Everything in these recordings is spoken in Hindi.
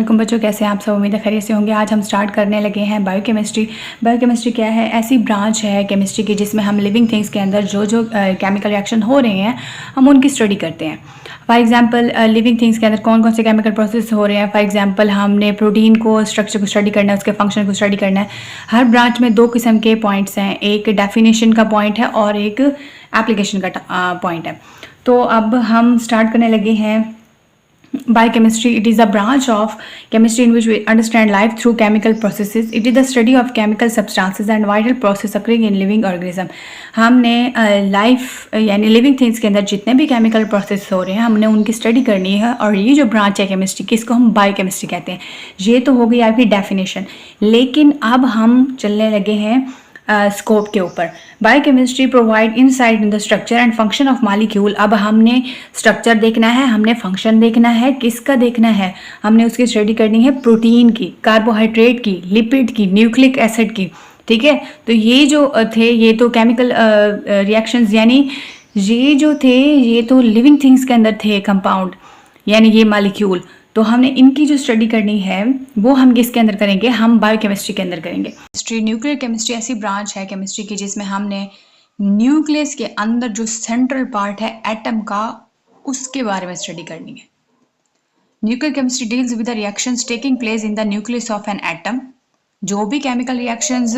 वालेकुम बच्चों, कैसे हैं आप सब। उम्मीद है खैरियत से होंगे। आज हम स्टार्ट करने लगे हैं बायोकेमिस्ट्री। बायोकेमिस्ट्री क्या है? ऐसी ब्रांच है केमिस्ट्री की जिसमें हम लिविंग थिंग्स के अंदर जो जो केमिकल रिएक्शन हो रहे हैं हम उनकी स्टडी करते हैं। फॉर एग्जांपल लिविंग थिंग्स के अंदर कौन कौन से केमिकल प्रोसेस हो रहे हैं। फॉर एग्जांपल हमने प्रोटीन को, स्ट्रक्चर को स्टडी करना है, उसके फंक्शन को स्टडी करना है। हर ब्रांच में दो किस्म के पॉइंट्स हैं, एक डेफिनेशन का पॉइंट है और एक एप्लीकेशन का पॉइंट है। तो अब हम स्टार्ट करने लगे हैं Biochemistry. It is a branch of chemistry in which we understand life through chemical processes. It is the study of chemical substances and vital process occurring in living organism. हमने लाइफ यानी लिविंग थिंग्स के अंदर जितने भी केमिकल प्रोसेस हो रहे हैं हमने उनकी स्टडी करनी है। और ये जो ब्रांच है केमिस्ट्री की, इसको हम बायोकेमिस्ट्री कहते हैं। ये तो हो गई आपकी डेफिनेशन, लेकिन अब हम चलने लगे हैं स्कोप के ऊपर। Biochemistry provide insight in the structure and function of molecule. अब हमने स्ट्रक्चर देखना है, हमने फंक्शन देखना है। किसका देखना है? हमने उसकी स्टडी करनी है प्रोटीन की, कार्बोहाइड्रेट की, लिपिड की, न्यूक्लिक एसिड की। ठीक है, तो ये जो थे ये तो केमिकल रिएक्शंस, यानी ये जो थे ये तो लिविंग थिंग्स के अंदर थे कंपाउंड, यानी ये मॉलिक्यूल। तो हमने इनकी जो स्टडी करनी है वो हम किसके अंदर करेंगे? हम बायोकेमिस्ट्री के अंदर करेंगे। केमिस्ट्री, न्यूक्लियर केमिस्ट्री ऐसी ब्रांच है केमिस्ट्री की जिसमें हमने न्यूक्लियस के अंदर जो सेंट्रल पार्ट है एटम का, उसके बारे में स्टडी करनी है। Nuclear chemistry deals with the reactions taking place in the nucleus of an atom. जो भी केमिकल रिएक्शंस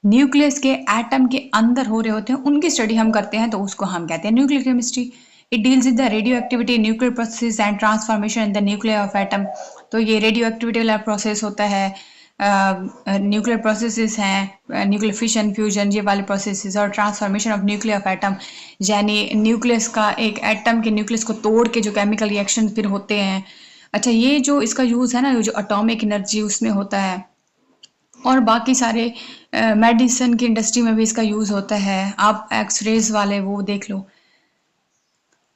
न्यूक्लियस के एटम के अंदर हो रहे होते हैं उनकी स्टडी हम करते हैं, तो उसको हम कहते हैं nuclear chemistry. It deals with the radio activity, nuclear process and transformation in the nuclear of atom. तो ये रेडियो एक्टिविटी वाला प्रोसेस होता है, न्यूक्लियर प्रोसेसेस हैं, न्यूक्लियर फिशन फ्यूजन ये वाले प्रोसेसेस, और transformation of nuclear of atom यानी न्यूक्लियस का, एक एटम के न्यूक्लियस को तोड़ के जो केमिकल रिएक्शन फिर होते हैं। अच्छा, ये जो इसका यूज़ है ना, जो एटॉमिक एनर्जी उसमें होता है, और बाकी सारे मेडिसिन की इंडस्ट्री में भी इसका यूज़ होता है। आप एक्सरेज वाले वो देख लो।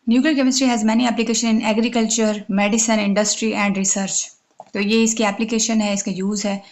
Nuclear chemistry has many application in agriculture, medicine, industry and research. तो ये इसकी एप्लीकेशन है, इसका यूज़ है।